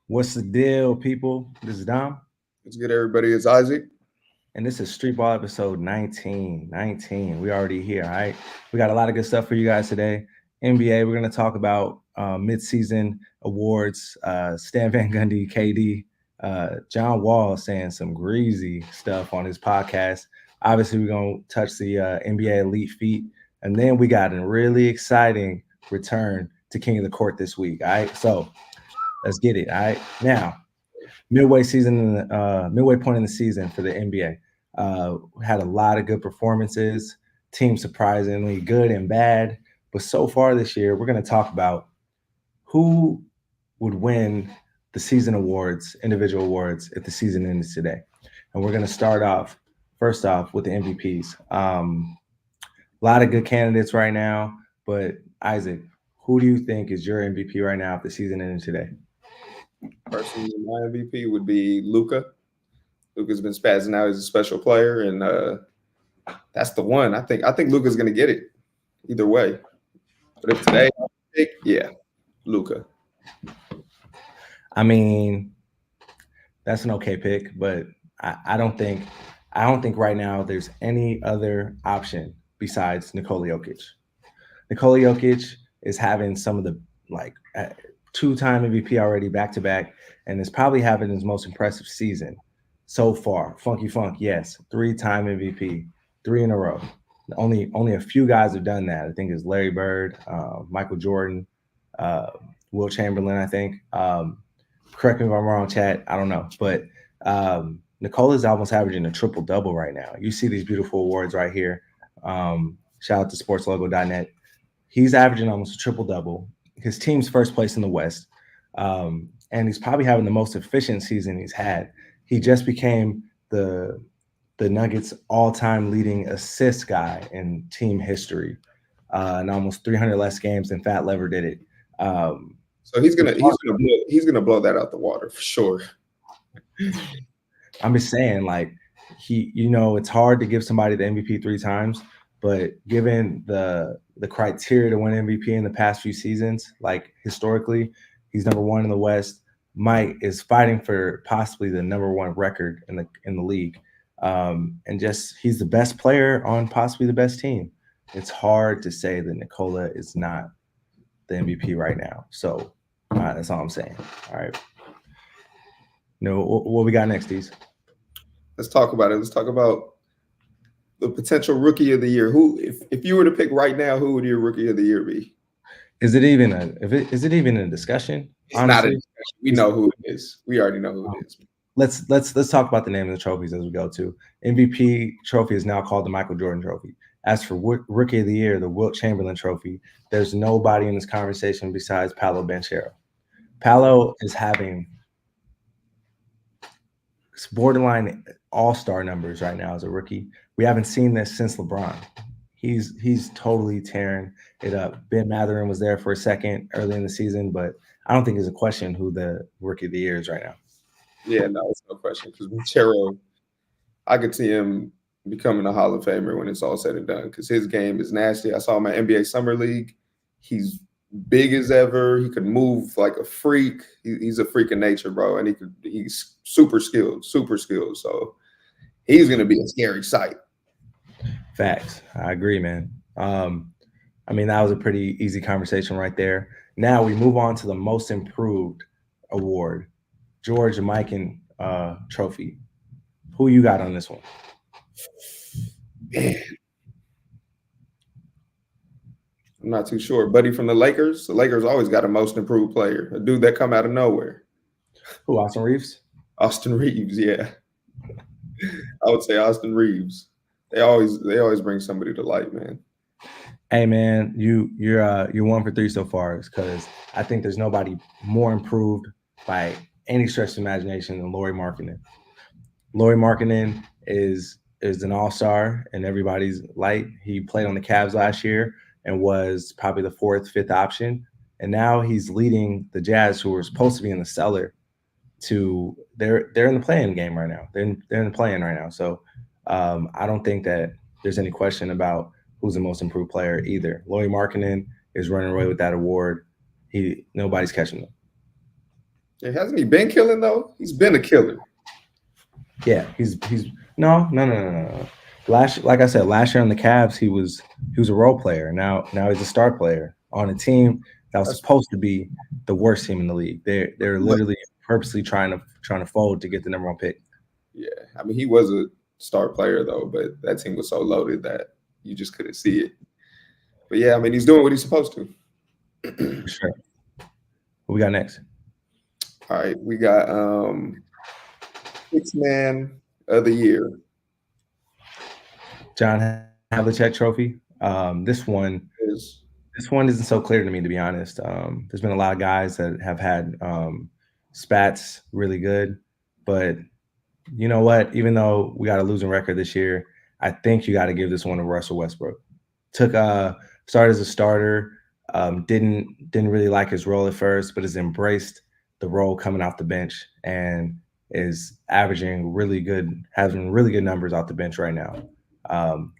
What's the deal, people? This is Dom, Let's get everybody. It's Isaac. and this is Street Ball episode 19. 19. We already here, all right? We got a lot of good stuff for you guys today. NBA, we're going to talk about mid-season awards, Stan Van Gundy, KD, John Wall saying some greasy stuff on his podcast. Obviously, we're going to touch the NBA Elite Feat, and then we got a really exciting return to King of the Court this week, all right? So let's get it, all right? Now, midway point in the season for the NBA. Had a lot of good performances, team surprisingly good and bad. But so far this year, we're going to talk about who would win the season awards, individual awards, if the season ends today. And we're going to start off, first off, with the MVPs. A lot of good candidates right now, but Isaac, who do you think is your MVP right now if the season ended today? Personally, my MVP would be Luca. Luca's been spazzing out as a special player, and that's the one. I think Luca's gonna get it either way. But if today, I pick, yeah, Luca. I mean, that's an okay pick, but I don't think right now there's any other option besides Nikola Jokic. Nikola Jokic is having some of the like two-time MVP already back to back, and is probably having his most impressive season so far. Funky Funk, yes, three-time MVP, three in a row. Only a few guys have done that. I think it's Larry Bird, Michael Jordan, uh, Will Chamberlain. I think. Correct me if I'm wrong, chat. I don't know, but Nicola's almost averaging a triple double right now. You see these beautiful awards right here. Shout out to sportslogo.net. He's averaging almost a triple double. His team's first place in the West, and he's probably having the most efficient season he's had. He just became the Nuggets all-time leading assist guy in team history, in almost 300 less games than Fat Lever did it. Um, So he's gonna blow that out the water for sure. I'm just saying, like it's hard to give somebody the MVP three times, but given the criteria to win MVP in the past few seasons, like historically, he's number one in the West. Mike is fighting for possibly the number one record in the league, and just he's the best player on possibly the best team. It's hard to say that Nicola is not the MVP right now. So that's all I'm saying. All right. What we got next, Deez? Let's talk about it. Let's talk about the potential rookie of the year. Who, if you were to pick right now, who would your rookie of the year be? Is it even a discussion? It's not a Honestly, discussion. We know who it is. We already know who it is. let's talk about the name of the trophies as we go to. MVP trophy is now called the Michael Jordan Trophy. As for Rookie of the Year, the Wilt Chamberlain Trophy, there's nobody in this conversation besides Paolo Banchero. Paolo is having borderline all-star numbers right now as a rookie. We haven't seen this since LeBron. He's totally tearing it up. Ben Matherin was there for a second early in the season, but I don't think there's a question who the rookie of the year is right now. Yeah, no, it's no question. Because Chero, I could see him becoming a Hall of Famer when it's all said and done. Because his game is nasty. I saw him at NBA Summer League. He's big as ever. He could move like a freak. He's a freak of nature, bro. And he's super skilled, super skilled. So he's gonna be a scary sight. Facts. I agree, man. I mean, that was a pretty easy conversation right there. Now we move on to the most improved award, George Mikan Trophy. Who you got on this one? Man, I'm not too sure. Buddy from the Lakers. The Lakers always got a most improved player, a dude that come out of nowhere. Who? Austin Reeves? Austin Reeves, yeah. I would say Austin Reeves. They always bring somebody to light, man. Hey, man, you're 1 for 3 so far because I think there's nobody more improved by any stretch of imagination than Laurie Markkinen. Laurie Markkinen is an all-star and everybody's light. He played on the Cavs last year and was probably the fourth, fifth option. And now he's leading the Jazz, who were supposed to be in the cellar, to they're in the playing game right now. They're in the playing right now. So I don't think that there's any question about who's the most improved player either. Laurie Markkinen is running away with that award. Nobody's catching him. Yeah, hasn't he been killing though? He's been a killer. Yeah, he's no. Like I said, last year on the Cavs, he was a role player. Now he's a star player on a team that was That's supposed to be the worst team in the league. They're literally purposely trying to fold to get the number one pick. yeah. I mean, he was a star player though, but that team was so loaded that you just couldn't see it. But yeah, I mean, he's doing what he's supposed to. For sure. What we got next? All right, we got six man of the year. John Havlicek Trophy. Is This one isn't so clear to me, to be honest. There's been a lot of guys that have had spats really good, but you know what? Even though we got a losing record this year, I think you got to give this one to Russell Westbrook. Took started as a starter, didn't really like his role at first, but has embraced the role coming off the bench and is averaging having really good numbers off the bench right now.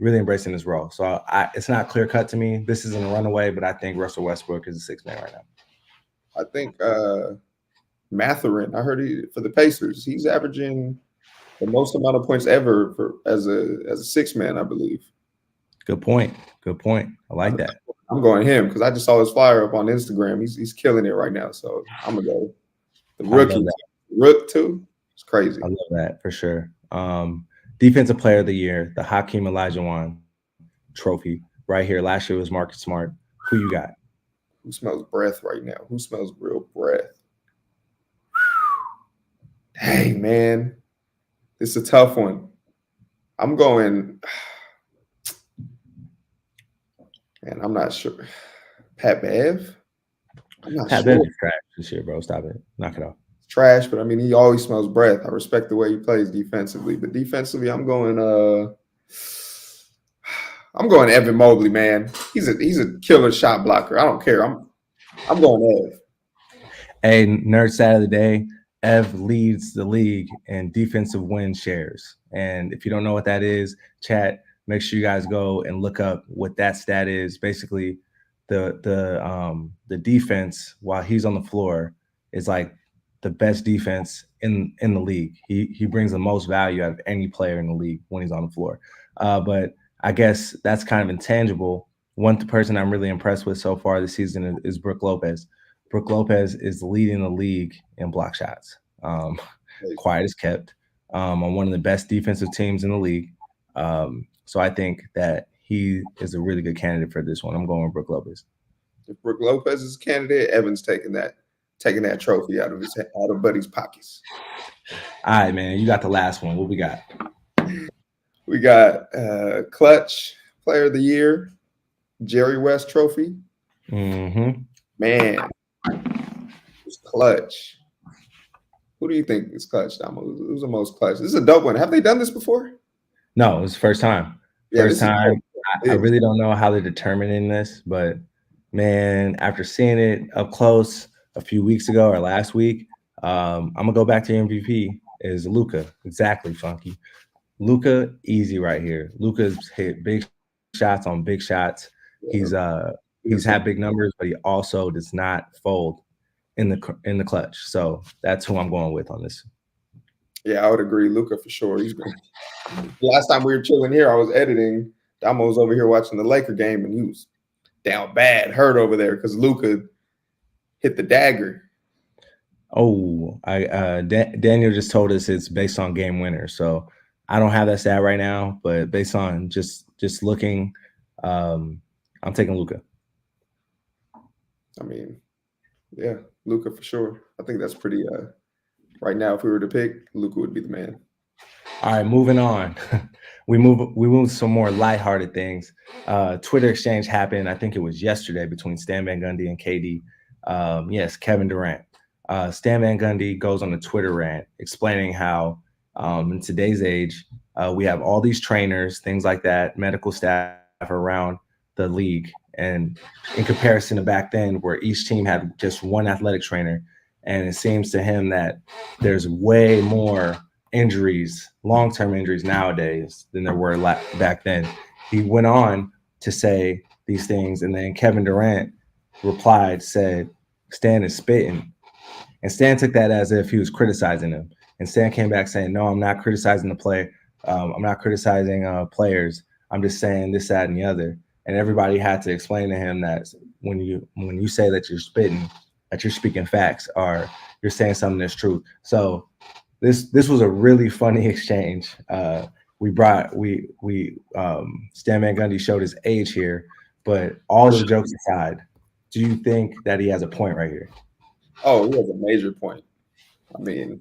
Really embracing his role. So it's not clear cut to me. This isn't a runaway, but I think Russell Westbrook is a six man right now. I think Matherin. I heard for the Pacers, he's averaging the most amount of points ever as a six man, I believe. Good point. Good point. I like that. I'm going him because I just saw his flyer up on Instagram. He's killing it right now. So I'm gonna go the rookie. Rook too. It's crazy. I love that for sure. Defensive Player of the Year, the Hakeem Olajuwon Trophy, right here. Last year was Marcus Smart. Who you got? Who smells breath right now? Who smells real breath? Dang, man. It's a tough one. I'm going, man, I'm not sure. Pat Bev? I'm not Pat sure. Bev is trash this year, bro. Stop it. Knock it off. It's trash, but I mean, he always smells breath. I respect the way he plays defensively. But defensively, I'm going Evan Mobley, man. He's a killer shot blocker. I don't care. I'm going Ev. Hey, nerd stat of the day, Ev leads the league in defensive win shares. And if you don't know what that is, chat, make sure you guys go and look up what that stat is. Basically, the defense while he's on the floor is like the best defense in the league. He brings the most value out of any player in the league when he's on the floor. But I guess that's kind of intangible. One person I'm really impressed with so far this season is Brook Lopez. Brook Lopez is leading the league in block shots. Quiet as kept on one of the best defensive teams in the league. So I think that he is a really good candidate for this one. I'm going with Brook Lopez. If Brook Lopez is a candidate, Evan's taking that trophy out of Buddy's pockets. All right, man. You got the last one. What we got? We got Clutch Player of the Year, Jerry West Trophy. Mm-hmm. Man, it's Clutch. Who do you think is Clutch, Damo? Who's the most clutch? This is a dope one. Have they done this before? No, it's the first time. Yeah, First time. I really don't know how they're determining this, but man, after seeing it up close a few weeks ago or last week, I'm gonna go back to MVP is Luka. Exactly, Funky. Luka, easy right here. Luka's hit big shots on big shots. He's had big numbers, but he also does not fold in the clutch. So that's who I'm going with on this. Yeah, I would agree. Luka for sure. He's been. Last time we were chilling here, I was editing. Damo was over here watching the Laker game, and he was down bad, hurt over there because Luka hit the dagger. Oh, Daniel just told us it's based on game winner. So I don't have that stat right now, but based on just looking, I'm taking Luka. I mean, yeah, Luka for sure. I think that's pretty. Right now, if we were to pick, Luka would be the man. All right, moving on. we move to some more lighthearted things. Twitter exchange happened. I think it was yesterday between Stan Van Gundy and KD. Yes, Kevin Durant. Stan Van Gundy goes on a Twitter rant explaining how in today's age we have all these trainers, things like that, medical staff around the league, and in comparison to back then, where each team had just one athletic trainer, and it seems to him that there's way more injuries, long-term injuries nowadays than there were back then. He went on to say these things, and then Kevin Durant replied, said, Stan is spitting. And Stan took that as if he was criticizing him. And Stan came back saying, "No, I'm not criticizing the play. I'm not criticizing players. I'm just saying this, that, and the other." And everybody had to explain to him that when you say that you're spitting, that you're speaking facts, or you're saying something that's true. So this was a really funny exchange. Stan Van Gundy showed his age here, but all the jokes aside, do you think that he has a point right here? Oh, he has a major point. I mean,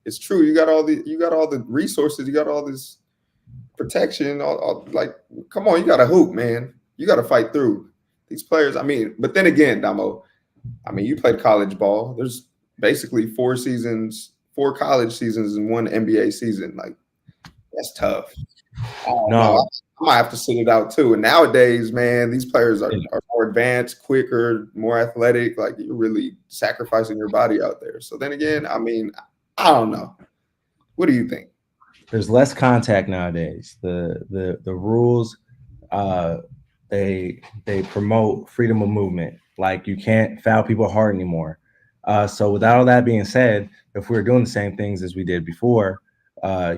it's true. You got all the resources. You got all this protection. Like, come on, you got to hoop, man. You got to fight through these players. I mean, but then again, Damo, I mean, you played college ball. There's basically 4 college seasons and 1 NBA season. Like, that's tough. No, I might have to sit it out too. And nowadays, man, these players are more advanced, quicker, more athletic. Like, you're really sacrificing your body out there. So then again, I mean, I don't know. What do you think? There's less contact nowadays. The rules, they promote freedom of movement. Like, you can't foul people hard anymore. So without all that being said, if we were doing the same things as we did before,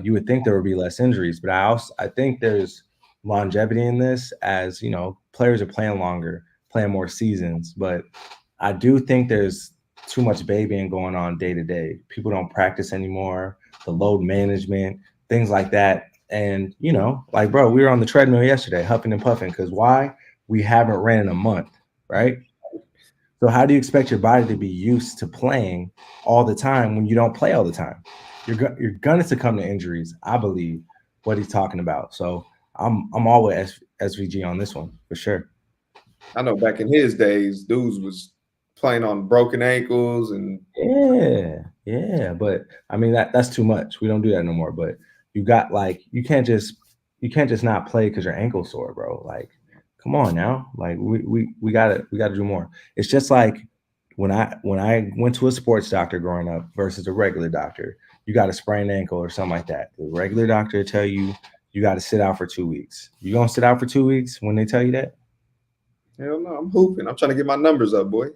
you would think there would be less injuries. But I think there's longevity in this, as you know, players are playing longer, playing more seasons. But I do think there's too much babying going on day to day. People don't practice anymore. The load management, things like that. And, you know, like, bro, we were on the treadmill yesterday, huffing and puffing. Because why? We haven't ran in a month, right? So how do you expect your body to be used to playing all the time when you don't play all the time? You're going to succumb to injuries, I believe, what he's talking about. So I'm all with SVG on this one for sure. I know back in his days, dudes was playing on broken ankles and yeah. But I mean that's too much. We don't do that no more. But you got like you can't just not play because your ankle's sore, bro. Like, come on now. Like we gotta do more. It's just like when I went to a sports doctor growing up versus a regular doctor. You got a sprained ankle or something like that. The regular doctor tell you got to sit out for 2 weeks. You gonna sit out for 2 weeks when they tell you that? Hell no, I'm hooping. I'm trying to get my numbers up, boy.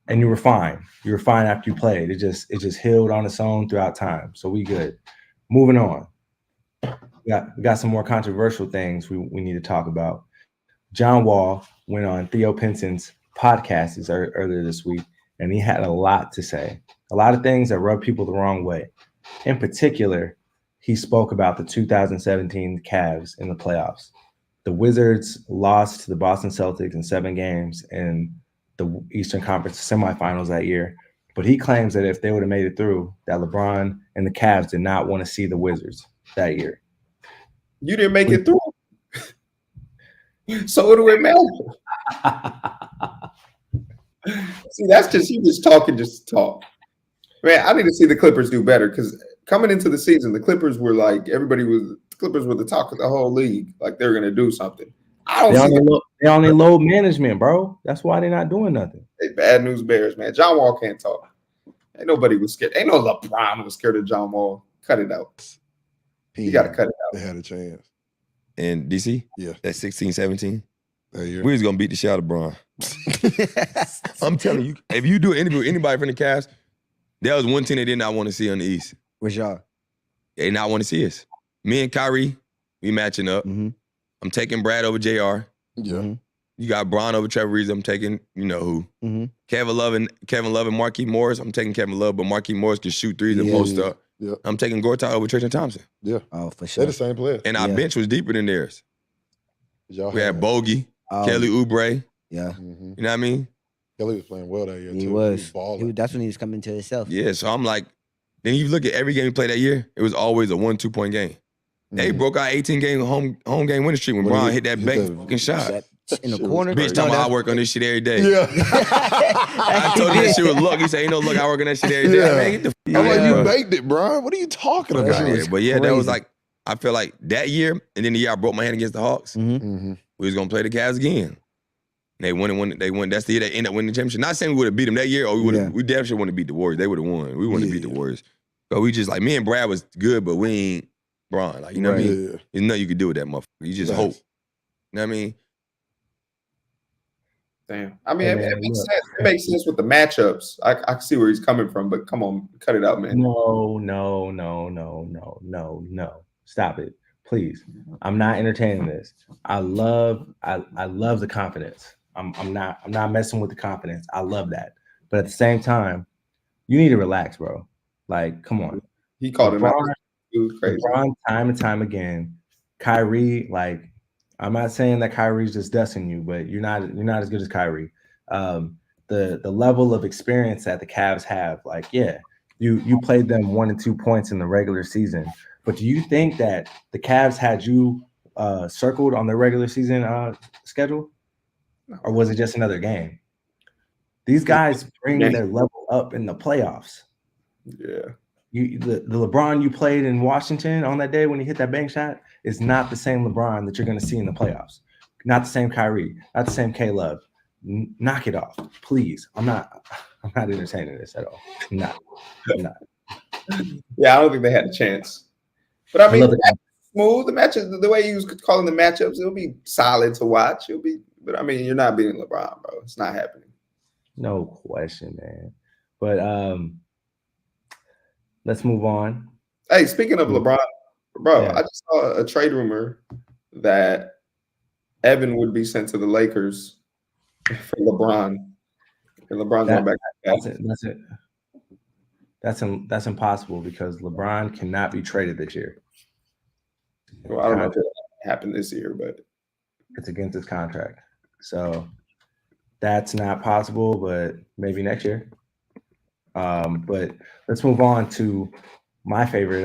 And you were fine. You were fine after you played. It just healed on its own throughout time. So we good. Moving on. We got some more controversial things we need to talk about. John Wall went on Theo Pinson's podcast earlier this week, and he had a lot to say. A lot of things that rub people the wrong way. In particular, he spoke about the 2017 Cavs in the playoffs. The Wizards lost to the Boston Celtics in 7 games in the Eastern Conference semifinals that year. But he claims that if they would have made it through, that LeBron and the Cavs did not want to see the Wizards that year. You didn't make it through. So what do it matter? See, that's just you just talking just to talk. Man, I need to see the Clippers do better because coming into the season, the Clippers were like the Clippers were the talk of the whole league, like they're gonna do something. They on their load management, bro. That's why they're not doing nothing. They bad news bears, man. John Wall can't talk. Ain't nobody was scared. Ain't no LeBron was scared of John Wall. Cut it out. You got to cut it out. They had a chance. In DC? Yeah. That 16, 17? We was going to beat the shit out of LeBron. I'm telling you, if you do an interview with anybody from the Cavs, there was one team they did not want to see on the East. Which y'all? They did not want to see us. Me and Kyrie, we matching up. Mm-hmm. I'm taking Brad over JR. Yeah. Mm-hmm. You got Bron over Trevor Reeves. I'm taking, you know who. Mm-hmm. Kevin Love and Marquise Morris. I'm taking Kevin Love, but Marquise Morris can shoot threes and post up. Yeah. I'm taking Gortat over Tristan Thompson. Yeah. Oh, for sure. They're the same players. And our bench was deeper than theirs. We had Bogey, Oh, Kelly Oubre. Yeah. Mm-hmm. You know what I mean? Kelly was playing well that year, too. He was. balling. That's when he was coming to himself. Yeah, so I'm like, then you look at every game we played that year, it was always a 1-2 point game. They broke our 18-game home game winning streak when Bron hit that fucking shot. In the corner. Bitch, talking about I work on this shit every day. Yeah. I told him that shit was luck. He said, ain't no luck, I work on that shit every day. Yeah. Man, get the I'm like, you bro. baked it, Brian. What are you talking about? Yeah, but yeah, that crazy. was like, I feel like that year, and then the year I broke my hand against the Hawks, Mm-hmm. we was gonna play the Cavs again. And they won. That's the year they ended up winning the championship. Not saying we would have beat them that year, or we definitely would have beat the Warriors. They would have won. We wouldn't have beat the Warriors. But we just like, me and Brad was good, but we ain't Bron. Like, you know what I mean? Yeah. There's nothing you could do with that motherfucker. You just hope. You know what I mean? Damn. I mean, Hey, it man, makes look. sense. It makes sense with the matchups. I can see where he's coming from, but come on, cut it out, man. No. Stop it, please. I'm not entertaining this. I love the confidence. I'm not messing with the confidence. I love that. But at the same time, you need to relax, bro. Like, come on. He called him out. LeBron, It was crazy. LeBron, time and time again. Kyrie, like, I'm not saying that Kyrie's just dusting you, but you're not as good as Kyrie. The level of experience that the Cavs have, like, yeah, you played them 1 and 2 points in the regular season, but do you think that the Cavs had you circled on their regular season schedule, or was it just another game? These guys bring their level up in the playoffs. Yeah. The LeBron you played in Washington on that day when he hit that bank shot is not the same LeBron that you're going to see in the playoffs. Not the same Kyrie, not the same K Love. Knock it off, please. I'm not entertaining this at all. I'm not. Yeah, I don't think they had a chance. But I mean, love it. smooth. The matches, the way he was calling the matchups, it'll be solid to watch. But I mean, you're not beating LeBron, bro. It's not happening. No question, man. But let's move on. Hey, speaking of LeBron, bro, Yeah. I just saw a trade rumor that Evan would be sent to the Lakers for LeBron, and LeBron's going back. That's impossible because LeBron cannot be traded this year. Well, I don't know if it happened this year, but it's against his contract, so that's not possible. But maybe next year. But let's move on to my favorite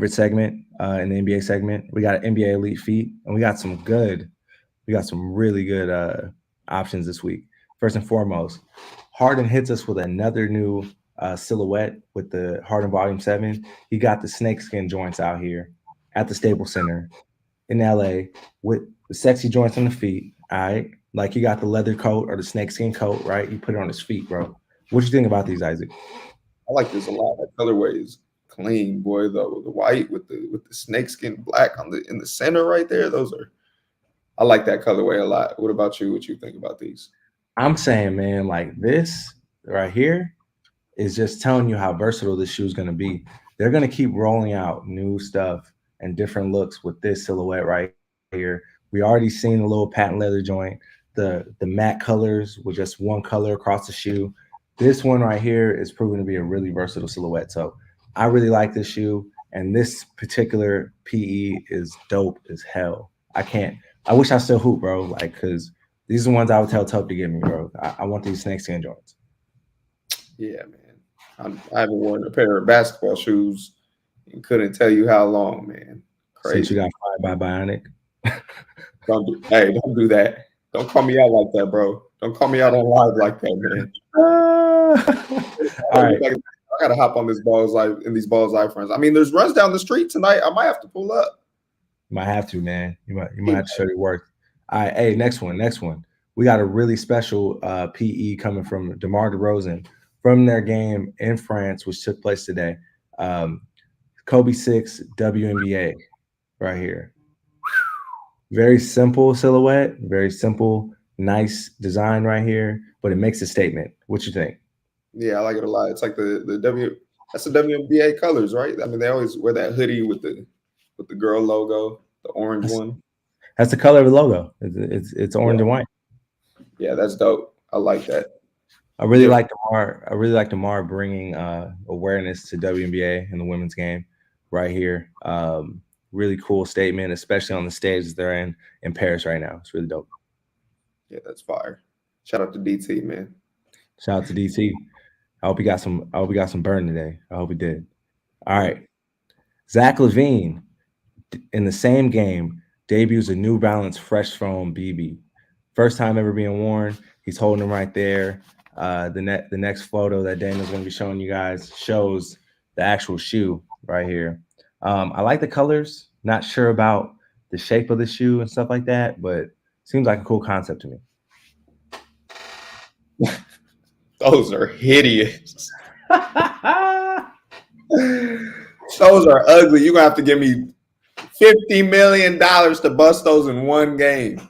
segment in the NBA segment. We got NBA Elite Feet, and we got some really good options this week. First and foremost, Harden hits us with another new silhouette with the Harden Volume 7. He got the snakeskin joints out here at the Staples Center in LA with the sexy joints on the feet. All right. Like you got the leather coat or the snakeskin coat, right? You put it on his feet, bro. What you think about these, Isaac? I like this a lot. That colorway is clean, boy. Though the white with the snakeskin black in the center right there. I like that colorway a lot. What about you? What you think about these? I'm saying, man, like this right here is just telling you how versatile this shoe is going to be. They're going to keep rolling out new stuff and different looks with this silhouette right here. We already seen the little patent leather joint, the matte colors with just one color across the shoe. This one right here is proven to be a really versatile silhouette. So I really like this shoe, and this particular PE is dope as hell. I wish I still hoop, bro, like, because these are the ones I would tell Tuck to give me, bro. I want these snakeskin joints. Yeah, man. I haven't worn a pair of basketball shoes and couldn't tell you how long, man. Crazy. Since you got fired by Bionic. Don't do that. Don't call me out like that, bro. Don't call me out on live like that, man. All right. I gotta hop on this Balls Live in these Balls Live friends. I mean, there's runs down the street tonight. I might have to pull up. You might have to, man. You might have to show your work. All right, hey, next one. We got a really special PE coming from DeMar DeRozan from their game in France, which took place today. Kobe 6 WNBA right here. Very simple silhouette, very simple, nice design right here, but it makes a statement. What you think? Yeah, I like it a lot. It's like that's the WNBA colors, right? I mean, they always wear that hoodie with the girl logo, the orange one. That's the color of the logo. It's orange and white. Yeah, that's dope. I like that. I really like DeMar bringing awareness to WNBA and the women's game right here. Really cool statement, especially on the stage that they're in Paris right now. It's really dope. Yeah, that's fire. Shout out to DT, man. Shout out to DT. I hope he got some burn today. I hope he did. All right. Zach LaVine in the same game debuts a New Balance Fresh Foam BB. First time ever being worn. He's holding them right there. The next photo that Daniel's going to be showing you guys shows the actual shoe right here. I like the colors. Not sure about the shape of the shoe and stuff like that, but seems like a cool concept to me. Those are hideous. Those are ugly. You're going to have to give me $50 million to bust those in one game.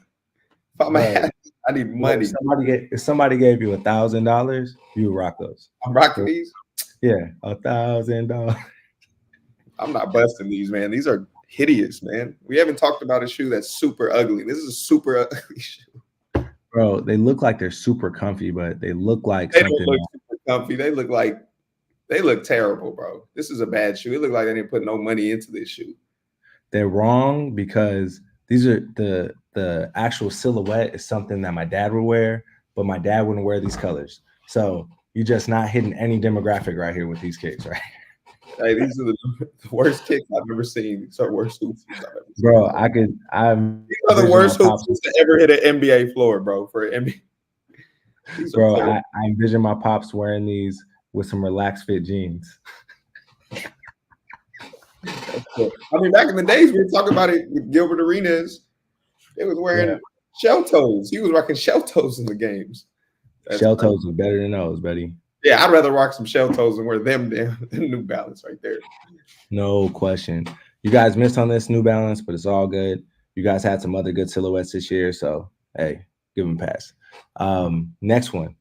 If I'm a Right. athlete, I need money. If somebody gave you $1,000, you would rock those. I'm rocking these. Yeah, $1,000. I'm not busting these, man. These are hideous, man. We haven't talked about a shoe that's super ugly. This is a super ugly shoe. Bro, they look like they're super comfy, but they look like They something. don't look super comfy. They look terrible, bro. This is a bad shoe. It looked like they didn't put no money into this shoe. They're wrong because these are the actual silhouette is something that my dad would wear, but my dad wouldn't wear these colors. So you're just not hitting any demographic right here with these kicks, right? Hey, these are the worst kicks I've ever seen. These are worst hoops I've ever seen. Bro, these are the worst hoops to ever hit an NBA floor, bro. For an NBA. Bro, I envision my pops wearing these with some relaxed fit jeans. I mean, back in the days, we were talking about it with Gilbert Arenas. They was wearing shell toes. He was rocking shell toes in the games. Shell toes are better than those, buddy. Yeah, I'd rather rock some shell toes than wear them than New Balance right there. No question. You guys missed on this New Balance, but it's all good. You guys had some other good silhouettes this year, so hey, give them a pass. Next one,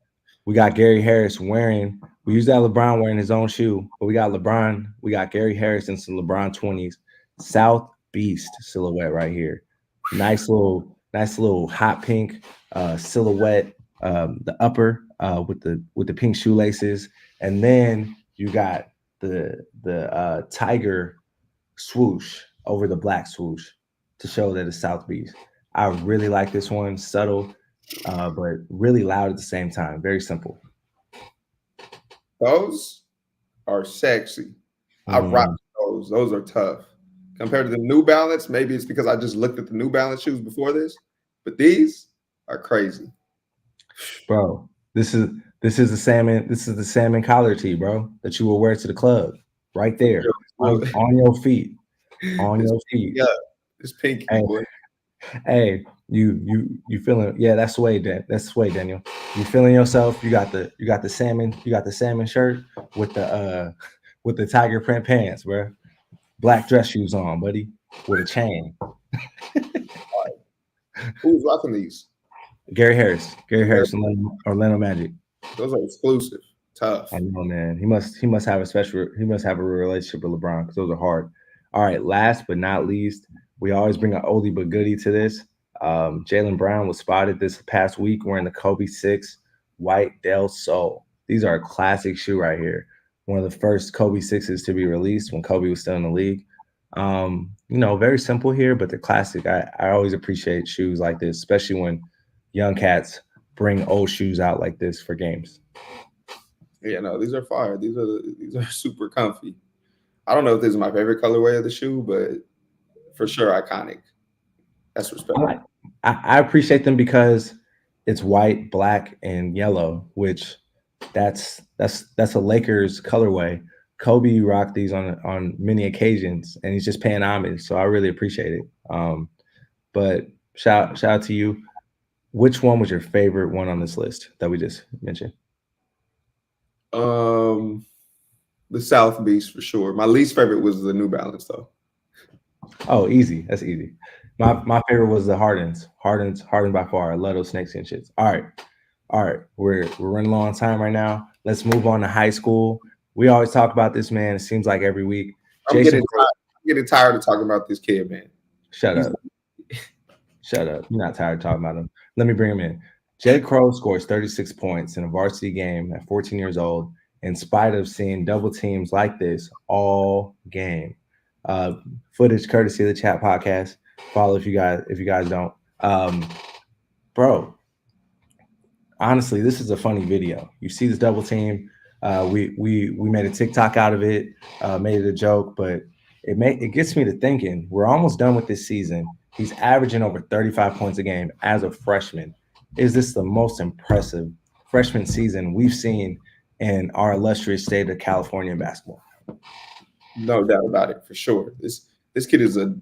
we got Gary Harris wearing. We used that LeBron wearing his own shoe, but we got LeBron. We got Gary Harris in some LeBron 20s, South Beast silhouette right here. Nice little hot pink silhouette. The upper with the pink shoelaces, and then you got the tiger swoosh over the black swoosh to show that it's South Beast. I really like this one, subtle, but really loud at the same time. Very simple. Those are sexy. I rock those. Those are tough. Compared to the New Balance, maybe it's because I just looked at the New Balance shoes before this, but these are crazy. Bro, this is the salmon collar tee, bro, that you will wear to the club right there on your feet. On your feet. Yeah, it's pinky. Hey, you feeling? Yeah, that's sway, that's sway, Daniel. You feeling yourself? You got the salmon shirt with the tiger print pants, bro. Black dress shoes on, buddy, with a chain. Who's rocking these? Gary Harris, and Orlando Magic. Those are exclusive, tough. I know, man. He must have a relationship with LeBron because those are hard. All right, last but not least, we always bring an oldie but goodie to this. Jaylen Brown was spotted this past week wearing the Kobe 6 White Del Sol. These are a classic shoe right here. One of the first Kobe 6s to be released when Kobe was still in the league. Very simple here, but they're classic. I always appreciate shoes like this, especially when young cats bring old shoes out like this for games. Yeah, no, these are fire. These are super comfy. I don't know if this is my favorite colorway of the shoe, but for sure iconic. That's respectful. I appreciate them because it's white, black, and yellow, which that's a Lakers colorway. Kobe rocked these on many occasions, and he's just paying homage. So I really appreciate it. But shout out to you. Which one was your favorite one on this list that we just mentioned? The South Beast for sure. My least favorite was the New Balance though. Oh, easy. That's easy. My favorite was the Hardens. Hardens by far. I love those snakes and shits. All right. We're running low on time right now. Let's move on to high school. We always talk about this, man. It seems like every week. I'm getting tired of talking about this kid, man. Shut up. You're not tired of talking about him. Let me bring him in. J. Crow scores 36 points in a varsity game at 14 years old, in spite of seeing double teams like this all game. Footage courtesy of the Chat Podcast. Follow if you guys don't. Bro, honestly, this is a funny video. You see this double team. We made a TikTok out of it, made it a joke, but it gets me to thinking. We're almost done with this season. He's averaging over 35 points a game as a freshman. Is this the most impressive freshman season we've seen in our illustrious state of California in basketball? No doubt about it, for sure. This kid is a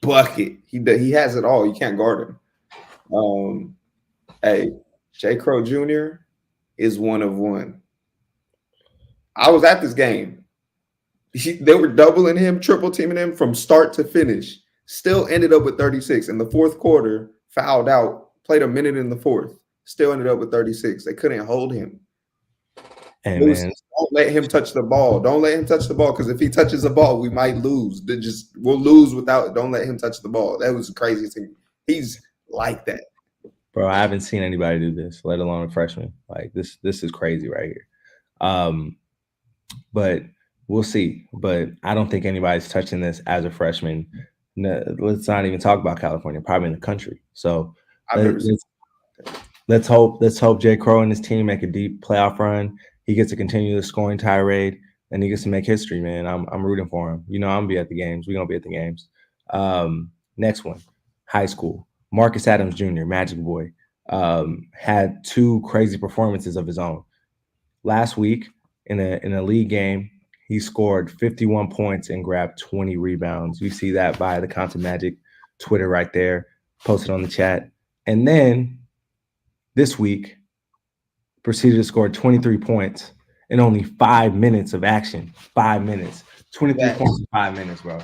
bucket. He has it all. You can't guard him. Hey, J. Crow Jr. is one of one. I was at this game. They were doubling him, triple teaming him from start to finish. Still ended up with 36. In the fourth quarter, fouled out Played a minute in the fourth. Still ended up with 36. They couldn't hold him. Hey, It was, man. don't let him touch the ball. Don't let him touch the ball, because if he touches the ball, we might lose. We'll lose without it. Don't let him touch the ball. That was the craziest thing. He's like that. Bro, I haven't seen anybody do this, let alone a freshman. Like this is crazy right here. But we'll see. But I don't think anybody's touching this as a freshman. No, let's not even talk about California, probably in the country. So let's hope Jay Crow and his team make a deep playoff run. He gets to continue the scoring tirade, and he gets to make history, man. I'm rooting for him. You know, I'm gonna be at the games. We're gonna be at the games. Next one, high school. Marcus Adams Jr., Magic Boy, had 2 crazy performances of his own. Last week in a league game, he scored 51 points and grabbed 20 rebounds. You see that by the Content Magic Twitter right there, posted on the chat. And then this week, proceeded to score 23 points in only 5 minutes of action. 5 minutes. 23 points in 5 minutes, bro.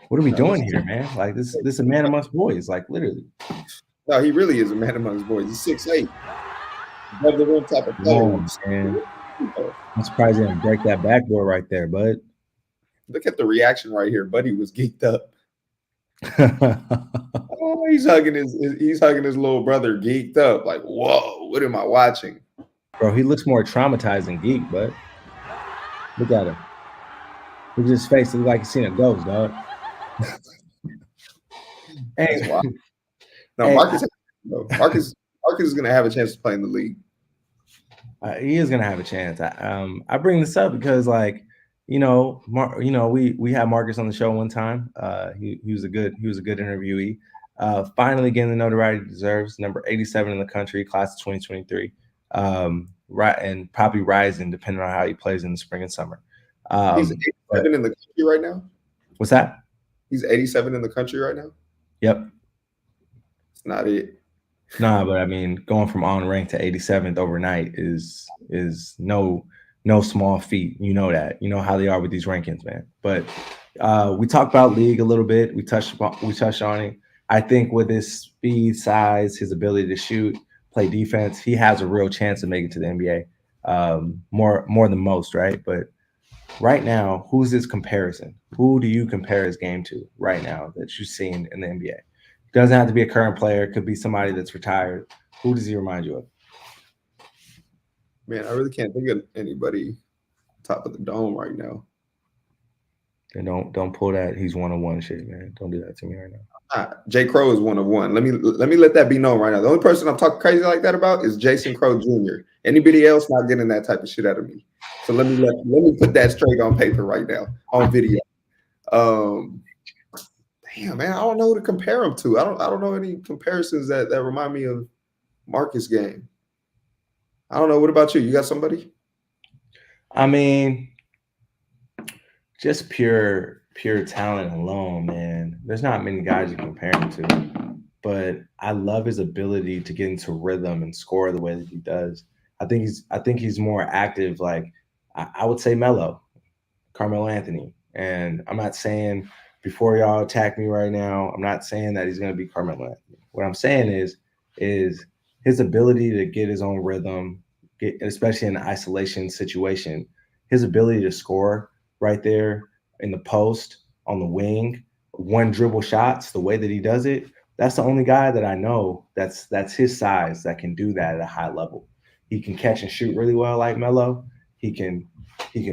What are we doing here, man? Like this is a man amongst boys, like literally. No, he really is a man amongst boys. He's 6'8". Above the rim type of player. I'm surprised he didn't break that backboard right there, bud. Look at the reaction right here. Buddy was geeked up. Oh, he's hugging his little brother, geeked up. Like, whoa, what am I watching? Bro, he looks more traumatized than geek, but look at him. Look at his face. It looks like he's seen a ghost, dog. Hey, no, hey, Marcus is gonna have a chance to play in the league. He is gonna have a chance. I bring this up because, like, we had Marcus on the show one time. He was a good interviewee. Finally getting the notoriety he deserves. Number 87 in the country, class of 2023. Right, and probably rising depending on how he plays in the spring and summer. He's 87 in the country right now. What's that? He's 87 in the country right now. Yep. It's not it. Nah, but I mean, going from on rank to 87th overnight is no small feat. You know that. You know how they are with these rankings, man. But we talked about league a little bit. We touched on it. I think with his speed, size, his ability to shoot, play defense, he has a real chance of making it to the NBA. More than most, right? But right now, who's his comparison? Who do you compare his game to right now that you've seen in the NBA? Doesn't have to be a current player. It could be somebody that's retired. Who does he remind you of? Man, I really can't think of anybody top of the dome right now. And don't pull that he's 1-on-1 shit, man. Don't do that to me right now. Jay Crow is 1-of-1. Let me let that be known right now. The only person I'm talking crazy like that about is Jason Crow Jr. Anybody else not getting that type of shit out of me. So let me put that straight on paper right now on video. Damn, man, I don't know who to compare him to. I don't know any comparisons that remind me of Marcus' game. I don't know. What about you? You got somebody? I mean, just pure talent alone, man. There's not many guys you compare him to, but I love his ability to get into rhythm and score the way that he does. I think he's more active. Like I would say Carmelo Anthony. And I'm not saying, before y'all attack me right now, I'm not saying that he's going to be Carmelo Anthony. What I'm saying is his ability to get his own rhythm, especially in an isolation situation, his ability to score right there in the post, on the wing, one dribble shots, the way that he does it, that's the only guy that I know that's his size that can do that at a high level. He can catch and shoot really well like Melo. He can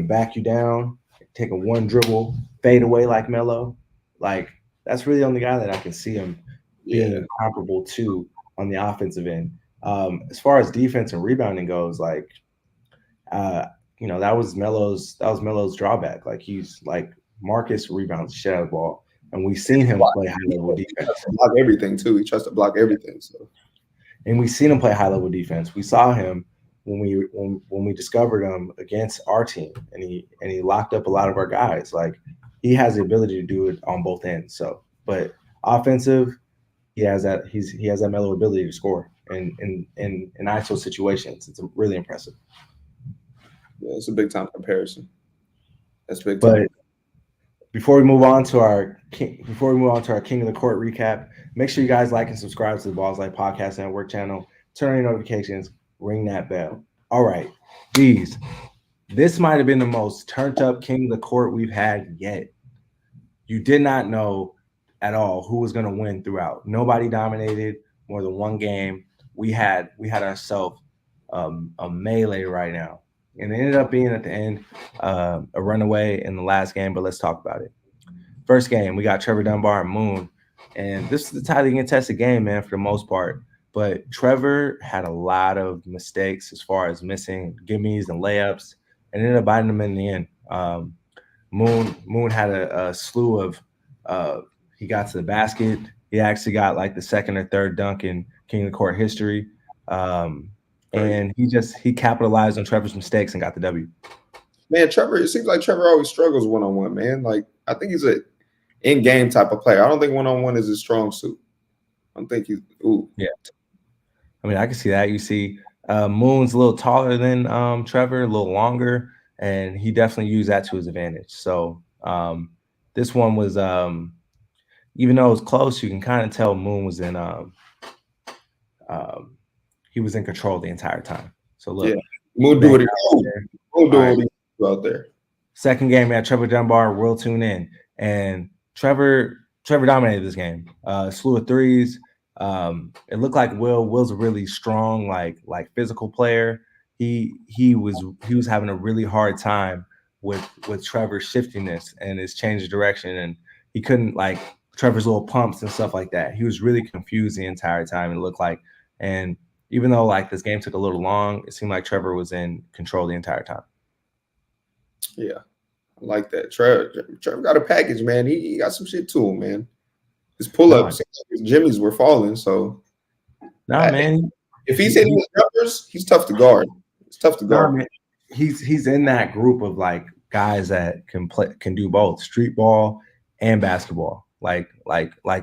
back you down, take a one dribble, fade away like Melo. Like, that's really the only guy that I can see him being comparable to on the offensive end. As far as defense and rebounding goes, like, that was Melo's drawback. Like, he's like, Marcus rebounds the shit out of the ball, and we've seen him play high level defense. Block everything too. He tries to block everything. So, and we've seen him play high level defense. We saw him when we discovered him against our team, and he locked up a lot of our guys. Like, he has the ability to do it on both ends. So, but offensive, he has that Melo ability to score in ISO situations. It's really impressive. Yeah, it's a big time comparison. That's big time. before we move on to our King of the Court recap, make sure you guys like and subscribe to the Balls Like Podcast Network channel. Turn on your notifications, ring that bell. All right, this might have been the most turned up King of the Court we've had yet. You did not know at all who was going to win throughout. Nobody dominated more than one game. We had ourselves a melee right now, and it ended up being at the end a runaway in the last game. But let's talk about it. First game, we got Trevor Dunbar and Moon, and this is a tightly contested game, man, for the most part. But Trevor had a lot of mistakes as far as missing gimmies and layups, and ended up biting them in the end. Moon had a slew of he got to the basket. He actually got like the second or third dunk in King of the Court history. And he capitalized on Trevor's mistakes and got the W. Man, Trevor, it seems like Trevor always struggles one-on-one, man. Like, I think he's an in-game type of player. I don't think one-on-one is his strong suit. I don't think he's Yeah. I mean, I can see that. You see Moon's a little taller than Trevor, a little longer, and he definitely used that to his advantage. So this one was even though it was close, you can kind of tell Moon was in he was in control the entire time. So look, Moon do what he do out there. Second game, we had Trevor Dunbar, Will tune in, and Trevor dominated this game. Slew of threes. It looked like Will's a really strong, like physical player. He was having a really hard time with Trevor's shiftiness and his change of direction, and he couldn't like Trevor's little pumps and stuff like that. He was really confused the entire time, it looked like. And even though like this game took a little long, it seemed like Trevor was in control the entire time. Yeah, I like that. Trevor got a package, man. He got some shit to him, man. His pull-ups, his jimmies were falling. So, man. If he's hitting his jumpers, he's tough to guard. It's tough to guard. Man. He's in that group of like guys that can do both street ball and basketball, like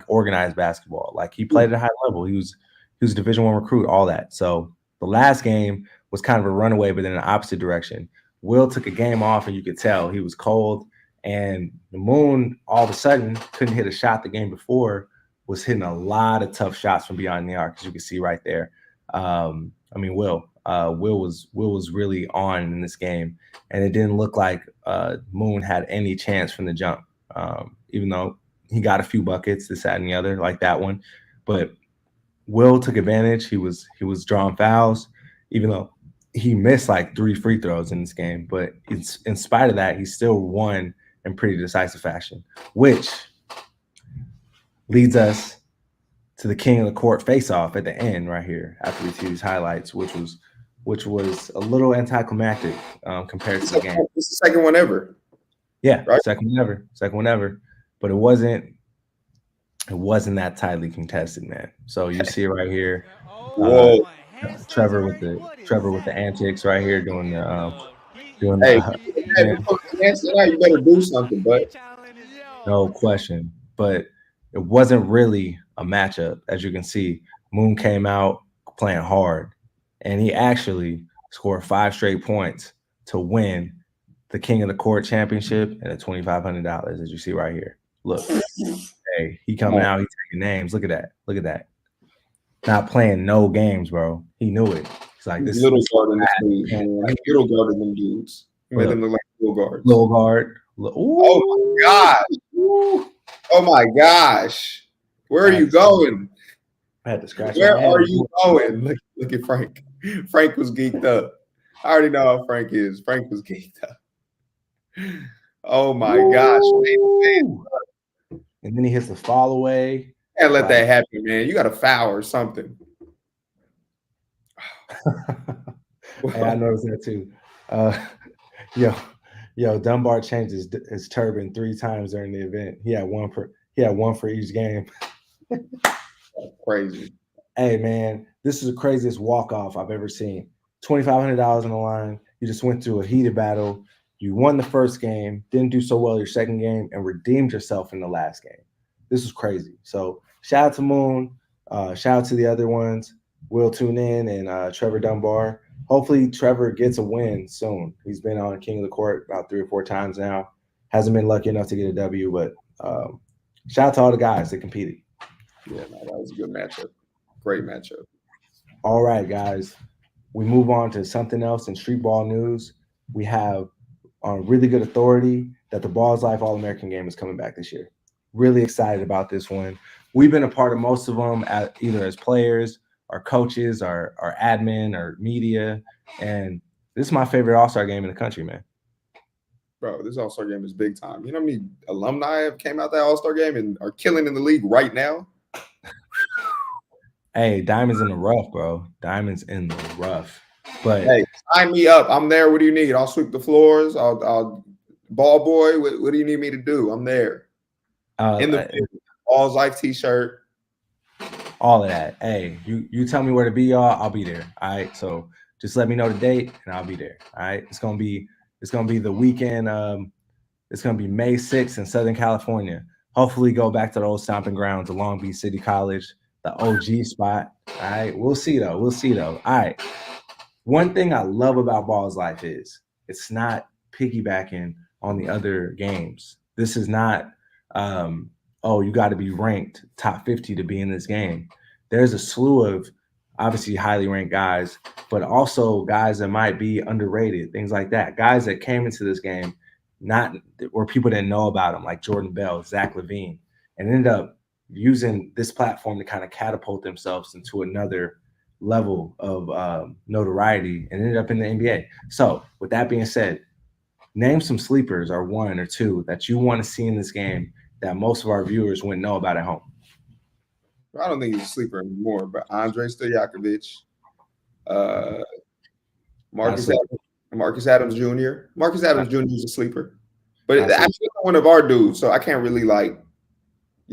organized basketball. Like he played at a high level. He was a Division I recruit, all that. So the last game was kind of a runaway, but in the opposite direction. Will took a game off, and you could tell he was cold. And the Moon, all of a sudden, couldn't hit a shot the game before, was hitting a lot of tough shots from beyond the arc, as you can see right there. Will was really on in this game, and it didn't look like Moon had any chance from the jump, even though he got a few buckets, this, that, and the other, like that one. But Will took advantage. He was drawing fouls, even though he missed like 3 free throws in this game. But in spite of that, he still won in pretty decisive fashion, which leads us to the King of the Court face-off at the end right here after we see these highlights, which was a little anticlimactic compared to the game. It's the second one ever. Yeah, right? Second one ever. But it wasn't that tightly contested, man. So you see it right here. Whoa. Trevor with the antics right here doing the you better do something, but no question. But it wasn't really a matchup, as you can see. Moon came out playing hard, and he actually scored 5 straight points to win the King of the Court championship and the $2,500, as you see right here. Look, hey, he coming out, he taking names. Look at that. Not playing no games, bro. He knew it. It's like this little guard in this dude. Little guard in them dudes. He made them look like little guards. Little guard. Oh my gosh. Oh my gosh. Where are you going? I had to scratch. Where are you going? Look at Frank. Frank was geeked up. I already know how Frank is. Frank was geeked up. Oh my gosh. And then he hits the fall away. Can't let that happen, man. You got a foul or something. Hey, I noticed that too. Dunbar changed his turban 3 times during the event. He had one for each game. Crazy. Hey man, this is the craziest walk-off I've ever seen. $2,500 on the line. You just went through a heated battle. You won the first game, didn't do so well your second game, and redeemed yourself in the last game. This is crazy. So shout out to Moon. Shout out to the other ones. Will tune in and Trevor Dunbar. Hopefully Trevor gets a win soon. He's been on King of the Court about 3 or 4 times now. Hasn't been lucky enough to get a W, but shout out to all the guys that competed. Yeah, no, that was a good matchup. Great matchup. All right, guys. We move on to something else in street ball news. We have on really good authority that the Balls Life All-American game is coming back this year. Really excited about this one. We've been a part of most of them either as players, our coaches, our admin, our media, and this is my favorite All-Star game in the country, man. Bro, this All-Star game is big time. You know how many alumni have came out that All-Star game and are killing in the league right now? Hey, diamonds in the rough, bro. Diamonds in the rough. But hey, sign me up. I'm there. What do you need? I'll sweep the floors. I'll ball boy. What do you need me to do? I'm there. In the field, Balls Life t-shirt. All of that. Hey, you tell me where to be, y'all. I'll be there. All right. So just let me know the date and I'll be there. All right. It's gonna be the weekend. It's gonna be May 6th in Southern California. Hopefully go back to the old stomping grounds of Long Beach City College, the OG spot. All right. We'll see though. All right. One thing I love about Balls Life is it's not piggybacking on the other games. This is not you got to be ranked top 50 to be in this game. There's a slew of obviously highly ranked guys, but also guys that might be underrated, things like that. Guys that came into this game where people didn't know about them, like Jordan Bell, Zach LaVine, and ended up using this platform to kind of catapult themselves into another level of notoriety and ended up in the NBA. So with that being said, name some sleepers or one or two that you want to see in this game that most of our viewers wouldn't know about at home. I don't think he's a sleeper anymore, but Andre Stojakovic, Marcus Adams Jr. Marcus Adams Jr. is a sleeper, but actually one of our dudes, so I can't really I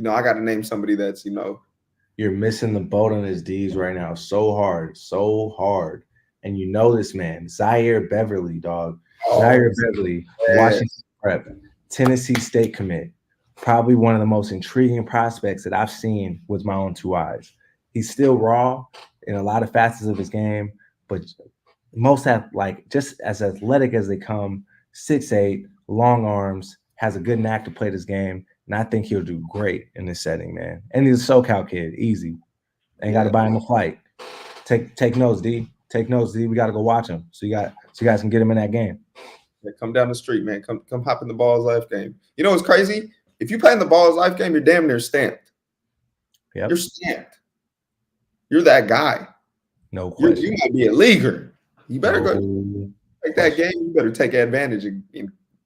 got to name somebody that's You're missing the boat on his D's right now so hard. And you know this man, Zaire Beverly, dog. Zaire Beverly, Washington Prep, Tennessee State commit. Probably one of the most intriguing prospects that I've seen with my own two eyes. He's still raw in a lot of facets of his game, but most have just as athletic as they come, 6'8", long arms, has a good knack to play this game. And I think he'll do great in this setting, man. And he's a SoCal kid, easy. Ain't got to buy him a flight. Take notes, D. Take notes, D. We got to go watch him. So you guys can get him in that game. Yeah, come down the street, man. Come hop in the Balls Life game. You know what's crazy? If you play in the Balls Life game, you're damn near stamped. Yep. You're stamped. You're that guy. No question. You might be a leaguer. You better go take that game. You better take advantage and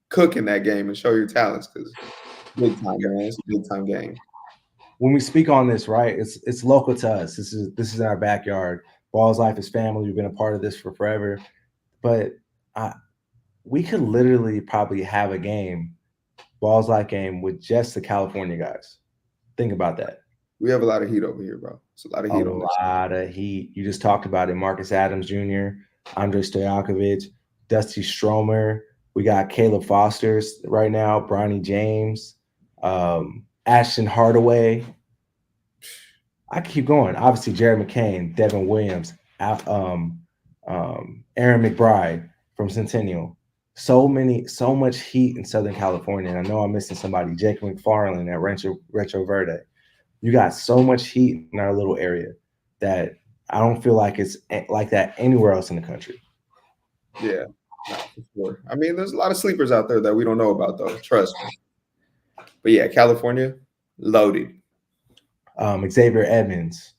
cook in that game and show your talents because big time, man. It's a big time game. When we speak on this, right, it's local to us. This is in our backyard. Balls Life is family. We've been a part of this for forever. But we could literally probably have a game, Balls Life game, with just the California guys. Think about that. We have a lot of heat over here, bro. It's a lot of heat on this. A lot of heat. You just talked about it. Marcus Adams Jr., Andre Stojakovic, Dusty Stromer. We got Caleb Foster right now, Bronny James, Ashton Hardaway. I can keep going. Obviously, Jared McCain, Devin Williams, Aaron McBride from Centennial. So much heat in Southern California. And I know I'm missing somebody, Jake McFarland at Retro Verde. You got so much heat in our little area that I don't feel like it's like that anywhere else in the country. Yeah, for sure. I mean, there's a lot of sleepers out there that we don't know about, though. Trust me. But yeah, California, loaded. Xavier Edmonds,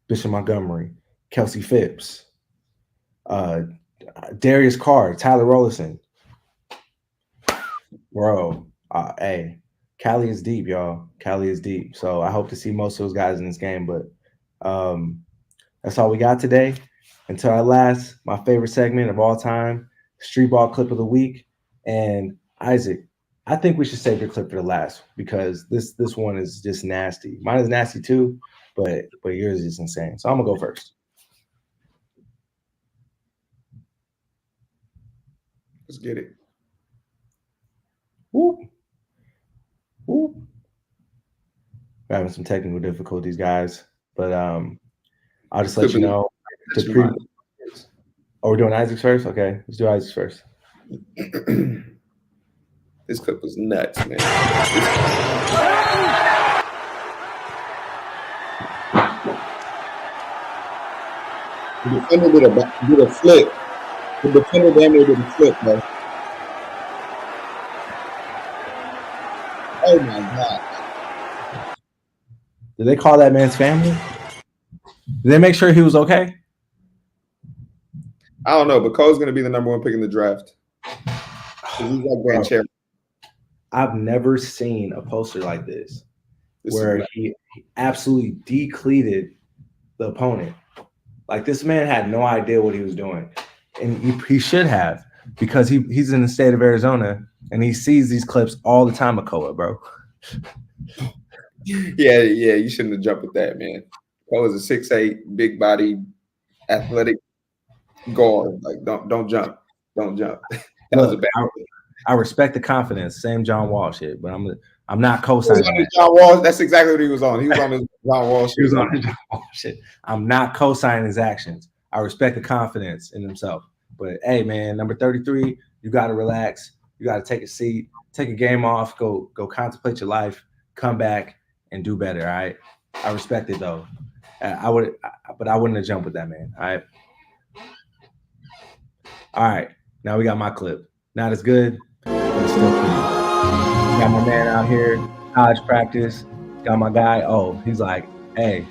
Bishop Montgomery, Kelsey Phipps, Darius Carr, Tyler Rollison. Bro, hey, Cali is deep, y'all. Cali is deep. So I hope to see most of those guys in this game. But that's all we got today. Until our my favorite segment of all time, Street Ball Clip of the Week. And Isaac, I think we should save your clip for the last because this one is just nasty. Mine is nasty too, but yours is insane. So I'm gonna go first. Let's get it. Whoop. Whoop. We're having some technical difficulties, guys. But I'll just let you know. We're doing Isaac's first? Okay, let's do Isaac's first. This clip was nuts, man. The defender did a flip. The defender damn near did a flip, bro. Oh my God. Did they call that man's family? Did they make sure he was okay? I don't know, but Cole's going to be the number 1 pick in the draft. He's like grand chair. I've never seen a poster like this where he absolutely decleated the opponent. Like, this man had no idea what he was doing. And he should have, because he's in the state of Arizona and he sees these clips all the time of Koa, bro. Yeah, you shouldn't have jumped with that, man. Cole is a 6'8", big body, athletic guard. Like, don't jump. Don't jump. That was a bad I respect the confidence, same John Wall shit, but I'm not co-signing that. John Wall, that's exactly what he was on. He was on his John Wall shit. He was on his John Wall shit. I'm not co-signing his actions. I respect the confidence in himself. But hey, man, number 33, you got to relax. You got to take a seat, take a game off, go contemplate your life, come back and do better. All right. I respect it though. But I wouldn't have jumped with that, man. All right. All right. Now we got my clip. Not as good, but it's still cool. Got my man out here, college practice. Got my guy. Oh, he's like, hey,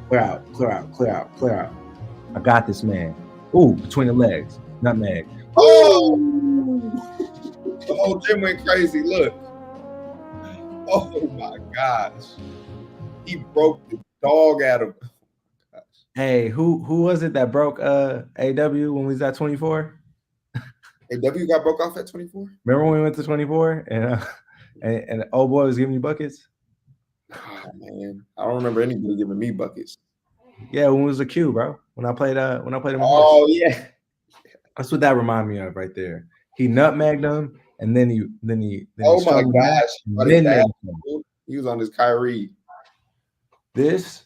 clear out, clear out, clear out, clear out. I got this, man. Ooh, between the legs, nutmeg. Oh, the whole gym went crazy. Look. Oh my gosh, he broke the dog out of. Oh, hey, who was it that broke AW when we was at 24? AW got broke off at 24. Remember when we went to 24 and the old boy was giving you buckets? Oh man, I don't remember anybody giving me buckets. Yeah, when it was a Q, bro. When I played him. Oh yeah, that's what that reminded me of right there. He nutmegged him, and then he. Oh my gosh! He was on his Kyrie. This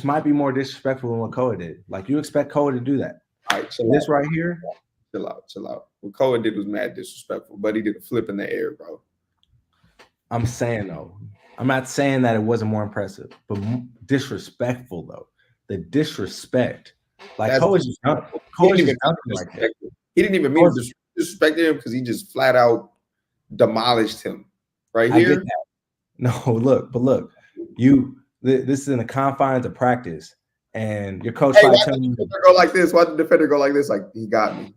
might be more disrespectful than what Koa did. Like, you expect Koa to do that. All right, chill this out. Right here. Chill out. What Koa did was mad disrespectful, but he did a flip in the air, bro. I'm saying though, I'm not saying that it wasn't more impressive, but disrespectful though. The disrespect, like Koa just dunking like that. He didn't even mean to disrespect him because he just flat out demolished him right here. No, look, this is in the confines of practice, and your coach why the defender go like this? Why the defender go like this? Like, he got me.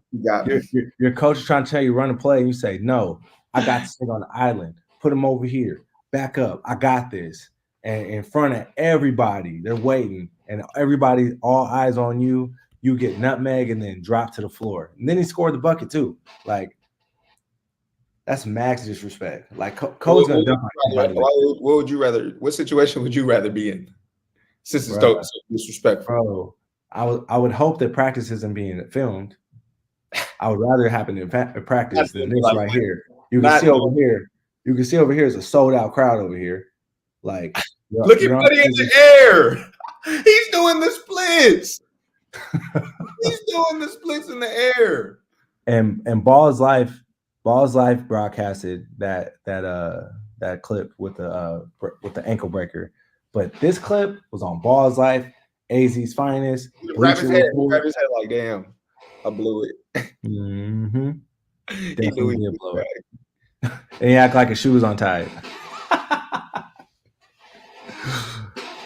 Your coach is trying to tell you run a play, and you say, no, I got this thing on the island. Put him over here. Back up. I got this. And in front of everybody, they're waiting, and everybody, all eyes on you. You get nutmeg and then drop to the floor. And then he scored the bucket too. Like, that's max disrespect. Like, Cole's gonna dunk on everybody. What would you rather? What situation would you rather be in? Since it's so disrespectful, bro. I would hope that practice isn't being filmed. I would rather it happen in practice than this right here. You can see over here. You can see over here is a sold out crowd over here. Like, look at Buddy in the air. He's doing the splits. He's doing the splits in the air. And Ball's Life broadcasted that clip with the ankle breaker. But this clip was on Ball's Life, AZ's finest. Grab his head like, damn, I blew it. Mm-hmm. Definitely did blow it. And he act like his shoe was untied.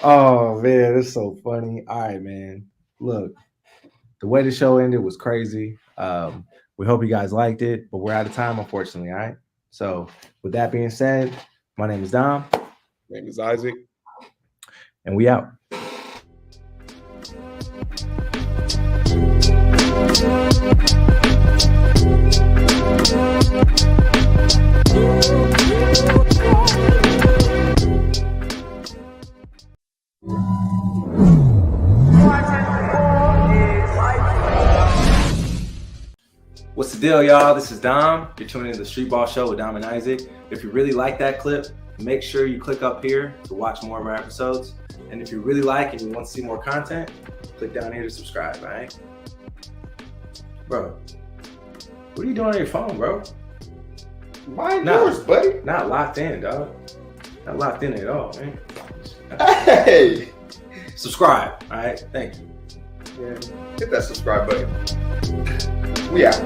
Oh man, it's so funny. All right, man. Look, the way the show ended was crazy. We hope you guys liked it, but we're out of time, unfortunately. All right. So with that being said, my name is Dom. My name is Isaac. And we out. What's the deal, y'all? This is Dom. You're tuning in to the Street Ball Show with Dom and Isaac. If you really like that clip, make sure you click up here to watch more of our episodes. And if you really like and you want to see more content, click down here to subscribe, all right? Bro, what are you doing on your phone, bro? Mine Nah. yours, buddy. Not locked in, dog. Not locked in at all, man. Hey, Subscribe. All right. Thank you. yeah, hit that subscribe button. We out.